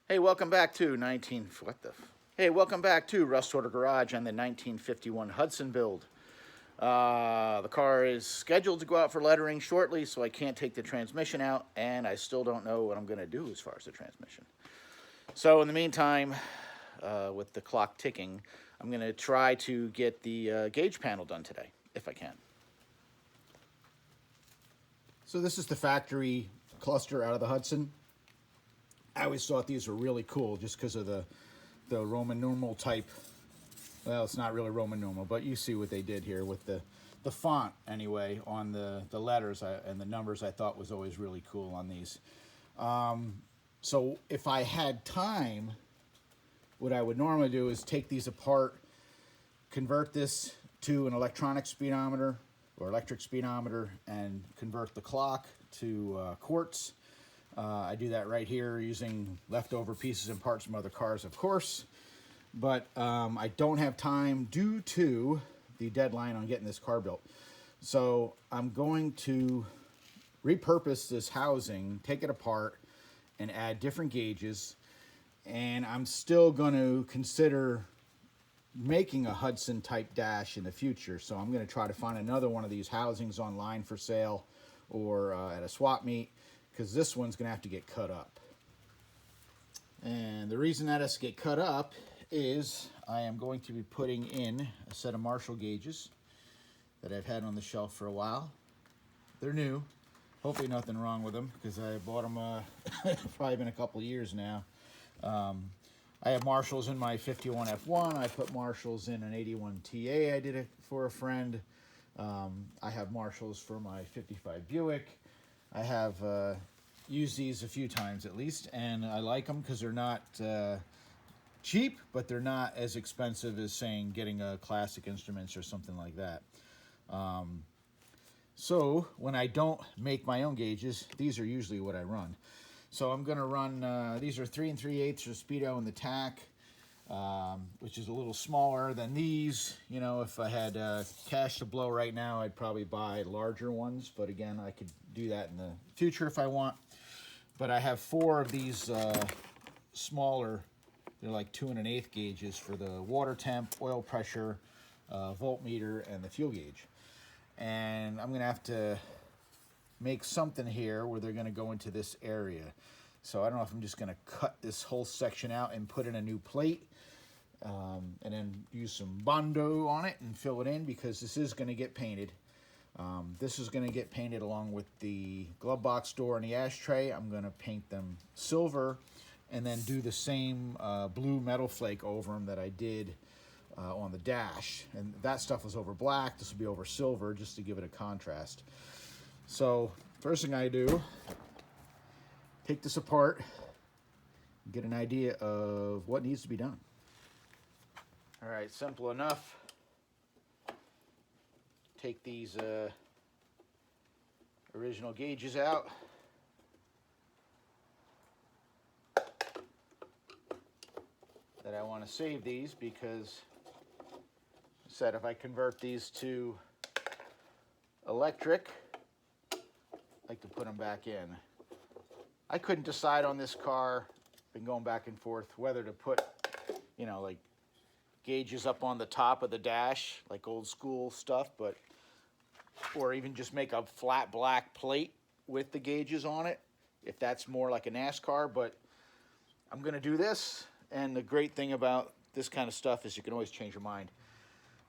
Hey, welcome back to 19. What the? Hey, welcome back to Rust Order Garage and the 1951 Hudson build. The car is scheduled to go out for lettering shortly, so I can't take the transmission out, and I still don't know what I'm going to do as far as the transmission. So in the meantime, with the clock ticking, I'm going to try to get the gauge panel done today, if I can. So this is the factory cluster out of the Hudson. I always thought these were really cool just because of the Roman numeral type. Well, it's not really Roman numeral, but you see what they did here with the font anyway on the letters and the numbers. I thought was always really cool on these. So if I had time, what I would normally do is take these apart, convert this to an electronic speedometer or electric speedometer, and convert the clock to quartz. I do that right here using leftover pieces and parts from other cars, of course. But I don't have time due to the deadline on getting this car built. So I'm going to repurpose this housing, take it apart, and add different gauges. And I'm still going to consider making a Hudson type dash in the future. So I'm going to try to find another one of these housings online for sale or at a swap meet, because this one's going to have to get cut up. And the reason that has to get cut up is I am going to be putting in a set of Marshall gauges that I've had on the shelf for a while. They're new. Hopefully nothing wrong with them, because I bought them probably been a couple of years now. I have Marshalls in my 51 F1. I put Marshalls in an 81 TA I did it for a friend. I have Marshalls for my 55 Buick. I have used these a few times at least, and I like them because they're not cheap, but they're not as expensive as, saying, getting a Classic Instruments or something like that. So when I don't make my own gauges, these are usually what I run. So I'm going to run, these are 3 3/8 for Speedo in the tack, which is a little smaller than these. You know, if I had cash to blow right now, I'd probably buy larger ones. But again, I could do that in the future if I want. But I have 4 of these smaller, they're like 2 1/8 gauges for the water temp, oil pressure, voltmeter, and the fuel gauge. And I'm going to have to make something here where they're going to go into this area. So I don't know if I'm just going to cut this whole section out and put in a new plate, and then use some Bondo on it and fill it in, because this is going to get painted. This is going to get painted along with the glove box door and the ashtray. I'm going to paint them silver and then do the same blue metal flake over them that I did on the dash. And that stuff was over black. This will be over silver, just to give it a contrast. So first thing I do, take this apart, get an idea of what needs to be done. All right, simple enough. Take these original gauges out. That I want to save these because I said if I convert these to electric, I like to put them back in. I couldn't decide on this car, been going back and forth, whether to put, you know, like gauges up on the top of the dash, like old school stuff, but, or even just make a flat black plate with the gauges on it, if that's more like a NASCAR. But I'm going to do this, and the great thing about this kind of stuff is you can always change your mind.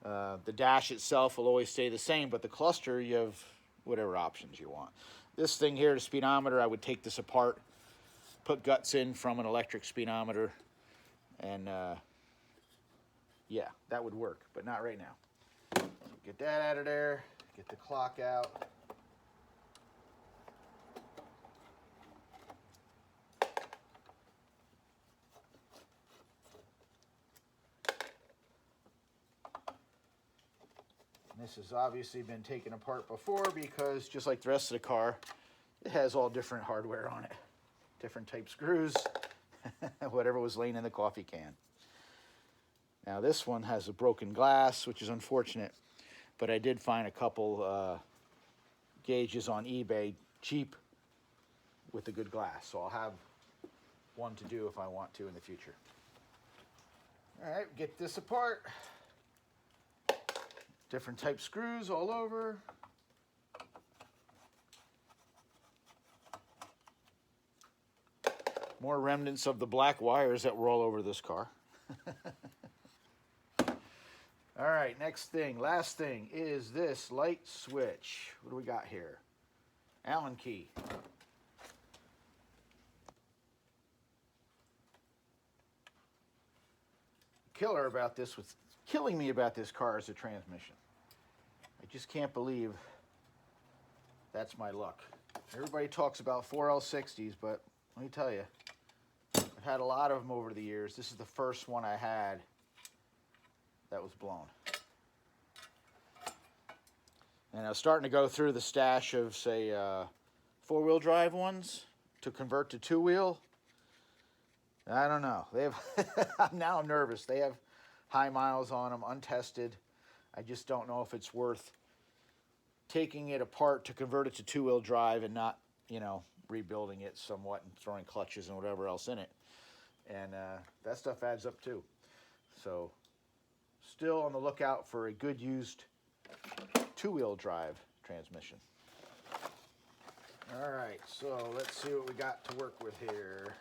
The dash itself will always stay the same, but the cluster, you have whatever options you want. This thing here, the speedometer, I would take this apart, put guts in from an electric speedometer, and yeah, that would work, but not right now. So get that out of there, get the clock out. This has obviously been taken apart before, because just like the rest of the car, it has all different hardware on it. Different type screws, whatever was laying in the coffee can. Now this one has a broken glass, which is unfortunate, but I did find a couple gauges on eBay cheap with a good glass. So I'll have one to do if I want to in the future. All right, get this apart. Different type screws all over. More remnants of the black wires that were all over this car. All right, next thing, last thing is this light switch. What do we got here? Allen key. Killer about this, what's killing me about this car is the transmission. I just can't believe that's my luck. Everybody talks about 4L60s, but let me tell you, I've had a lot of them over the years. This is the first one I had that was blown. And I was starting to go through the stash of, say, four-wheel drive ones to convert to two-wheel. I don't know. They have now I'm nervous. They have high miles on them, untested. I just don't know if it's worth taking it apart to convert it to two-wheel drive and not, you know, rebuilding it somewhat and throwing clutches and whatever else in it. And that stuff adds up too. So still on the lookout for a good used two-wheel drive transmission. All right, so let's see what we got to work with here.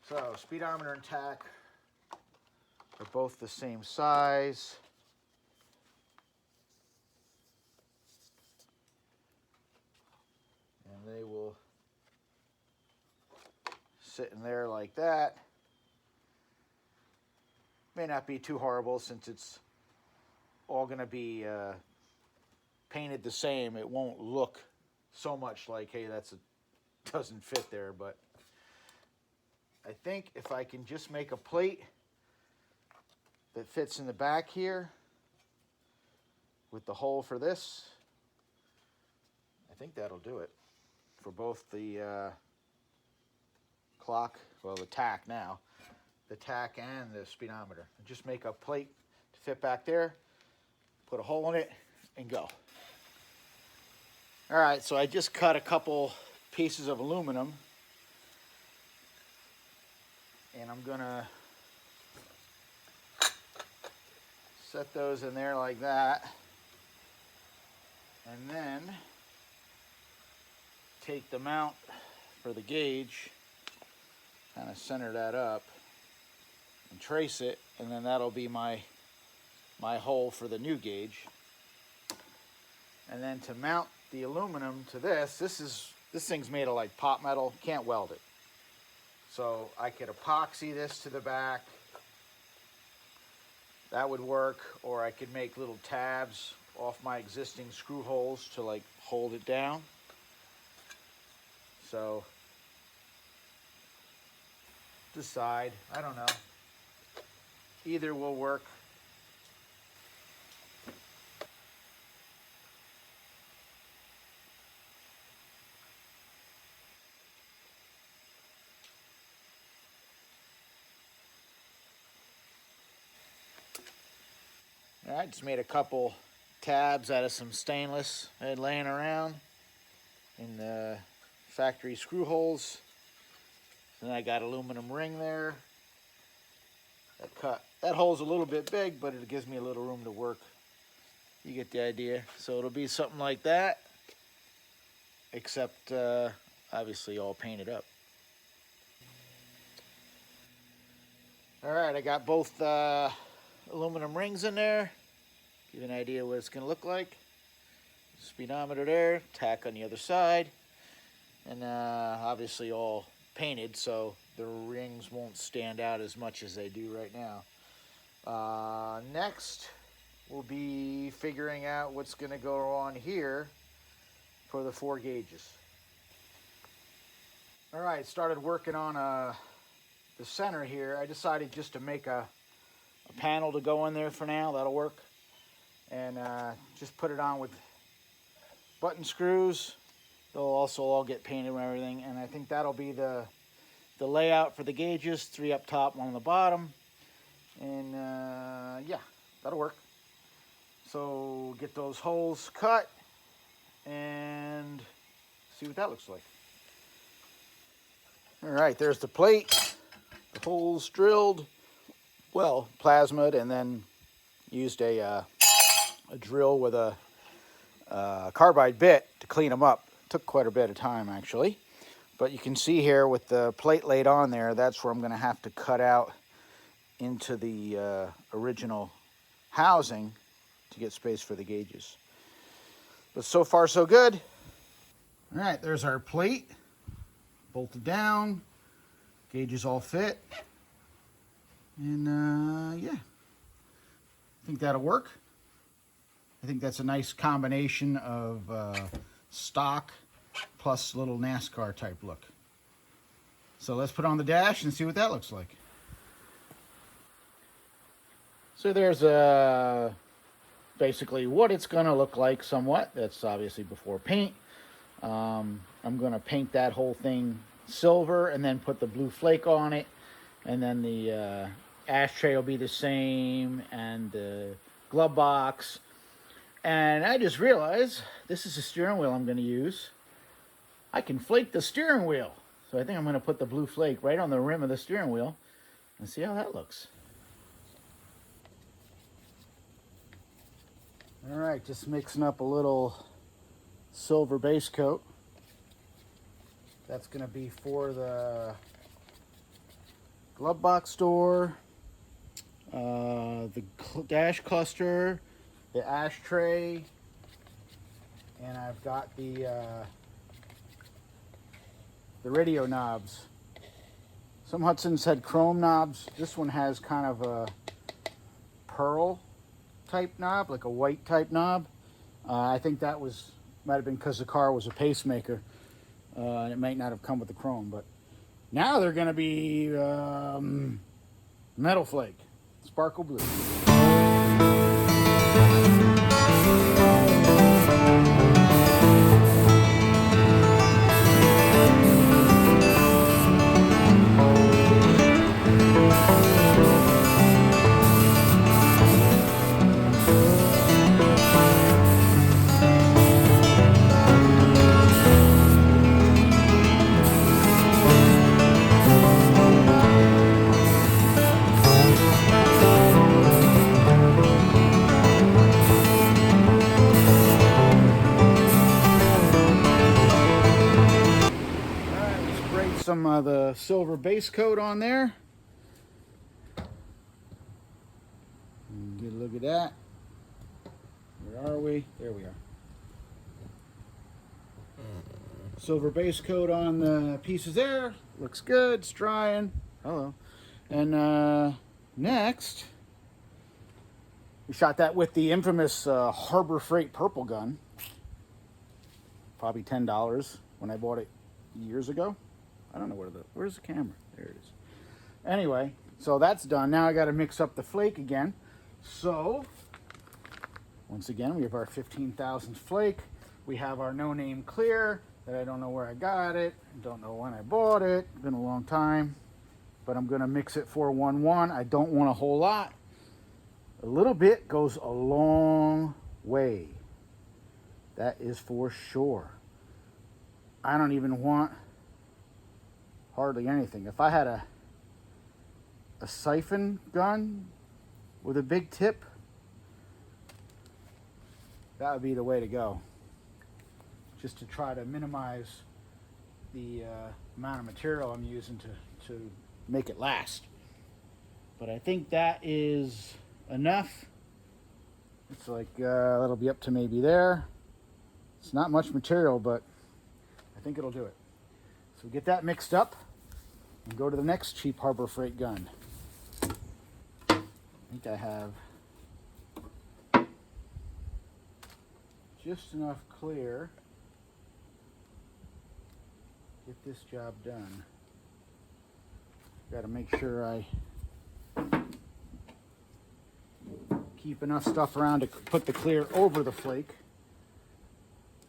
So speedometer and tach are both the same size. And they will sit in there like that. May not be too horrible since it's all going to be painted the same. It won't look so much like, hey, doesn't fit there, but I think if I can just make a plate that fits in the back here with the hole for this, I think that'll do it for both the clock, well, the tach now, the tach and the speedometer. Just make a plate to fit back there, put a hole in it, and go. All right, so I just cut a couple pieces of aluminum, and I'm gonna set those in there like that, and then take the mount for the gauge, kind of center that up and trace it, and then that'll be my hole for the new gauge. And then to mount the aluminum to this thing's made of like pot metal, can't weld it. So I could epoxy this to the back. That would work, or I could make little tabs off my existing screw holes to like hold it down. So decide, I don't know. Either will work. All right, just made a couple tabs out of some stainless I had laying around in the factory screw holes. Then I got aluminum ring there. That hole's a little bit big, but it gives me a little room to work. You get the idea. So it'll be something like that, except obviously all painted up. All right, I got both aluminum rings in there. Give you an idea what it's going to look like. Speedometer there, tach on the other side, and obviously all painted, so the rings won't stand out as much as they do right now. Next, we'll be figuring out what's going to go on here for the 4 gauges. All right, started working on the center here. I decided just to make a panel to go in there for now. That'll work. And just put it on with button screws. They'll also all get painted and everything. And I think that'll be the layout for the gauges. 3 up top, 1 on the bottom. And yeah, that'll work. So get those holes cut. and see what that looks like. All right, there's the plate, the holes drilled, well, plasmid, and then used a drill with a carbide bit to clean them up. Took quite a bit of time, actually. But you can see here with the plate laid on there, that's where I'm going to have to cut out into the original housing to get space for the gauges. But so far, so good. All right, there's our plate. Bolted down. Gauges all fit. And yeah, I think that'll work. I think that's a nice combination of stock plus little NASCAR type look. So let's put on the dash and see what that looks like. So there's basically what it's going to look like somewhat. That's obviously before paint. I'm going to paint that whole thing silver and then put the blue flake on it. And then the ashtray will be the same, and the glove box. And I just realized this is the steering wheel I'm going to use. I can flake the steering wheel. So I think I'm going to put the blue flake right on the rim of the steering wheel and see how that looks. All right, just mixing up a little silver base coat. That's going to be for the glove box door, the dash cluster, the ashtray, and I've got the radio knobs. Some Hudsons had chrome knobs. This one has kind of a pearl type knob, like a white type knob. I think that might have been because the car was a pacemaker, and it might not have come with the chrome. But now they're going to be metal flake, sparkle blue. Some of the silver base coat on there. Get a look at that. Where are we? There we are. Silver base coat on the pieces there. Looks good. It's drying. Hello. And next, we shot that with the infamous Harbor Freight purple gun. Probably $10 when I bought it years ago. I don't know where's the camera? There it is. Anyway, so that's done. Now I got to mix up the flake again. So, once again, we have our 15,000th flake. We have our no-name clear that I don't know where I got it. Don't know when I bought it. Been a long time. But I'm going to mix it 411. I don't want a whole lot. A little bit goes a long way. That is for sure. I don't even want hardly anything. If I had a siphon gun with a big tip, that would be the way to go. Just to try to minimize the amount of material I'm using to make it last. But I think that is enough. It's like that'll be up to maybe there. It's not much material, but I think it'll do it. So get that mixed up and go to the next cheap Harbor Freight gun. I think I have just enough clear to get this job done. Got to make sure I keep enough stuff around to put the clear over the flake.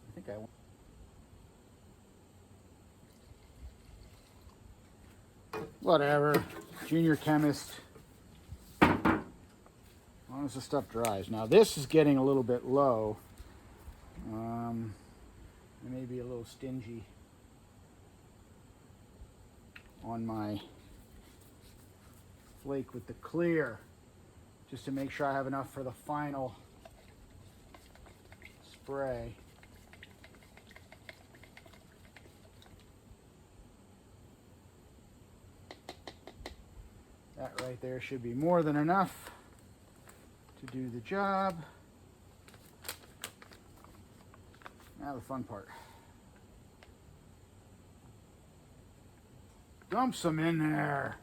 I think I want. Whatever, junior chemist. As long as the stuff dries. Now this is getting a little bit low. I may be a little stingy on my flake with the clear, just to make sure I have enough for the final spray. That right there should be more than enough to do the job. Now the fun part. Dump some in there.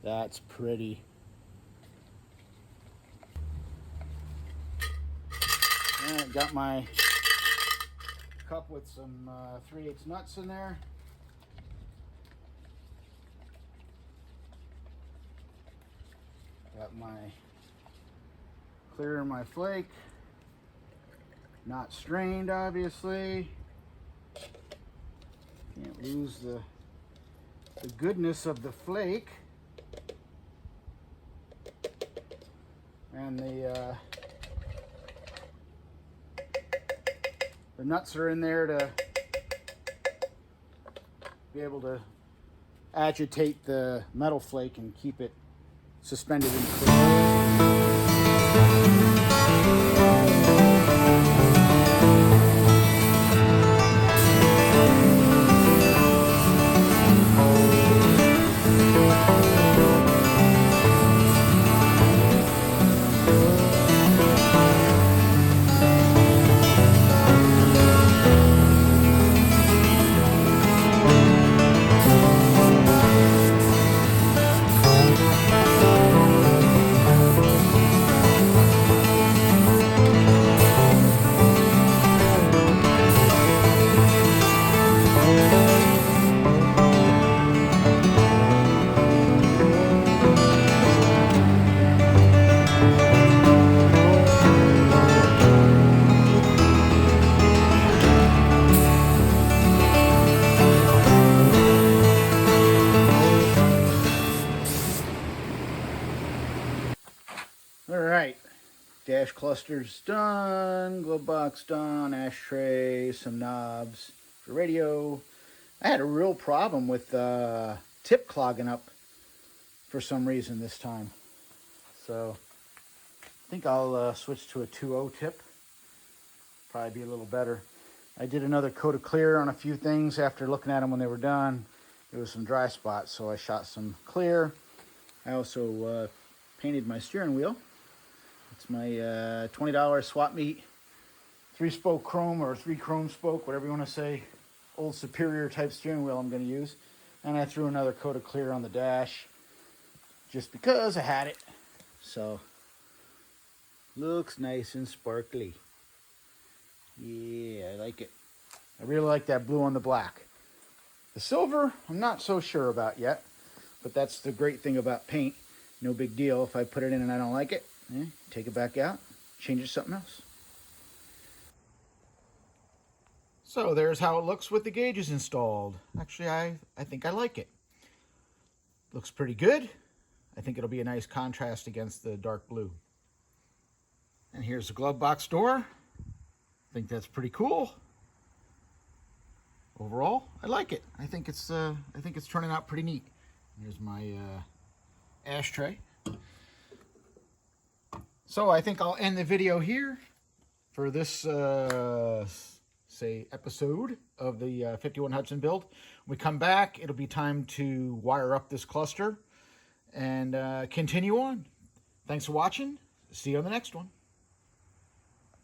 That's pretty. And got my cup with some 3/8 nuts in there. Got my clear in my flake. Not strained, obviously. Can't lose the goodness of the flake. And the nuts are in there to be able to agitate the metal flake and keep it suspended in place. Alright, dash clusters done, glove box done, ashtray, some knobs for radio. I had a real problem with tip clogging up for some reason this time. So I think I'll switch to a 2.0 tip. Probably be a little better. I did another coat of clear on a few things after looking at them when they were done. There was some dry spots, so I shot some clear. I also painted my steering wheel. It's my $20 swap meet 3-spoke chrome or 3 chrome spoke, whatever you want to say, old Superior type steering wheel I'm going to use. And I threw another coat of clear on the dash just because I had it. So looks nice and sparkly. Yeah, I like it. I really like that blue on the black. The silver, I'm not so sure about yet, but that's the great thing about paint. No big deal. If I put it in and I don't like it, take it back out, change it to something else. So there's how it looks with the gauges installed. Actually, I think I like it. Looks pretty good. I think it'll be a nice contrast against the dark blue. And here's the glove box door. I think that's pretty cool. Overall, I like it. I think it's turning out pretty neat. Here's my ashtray. So I think I'll end the video here for this episode of the 51 Hudson build. When we come back, it'll be time to wire up this cluster and continue on. Thanks for watching. See you on the next one.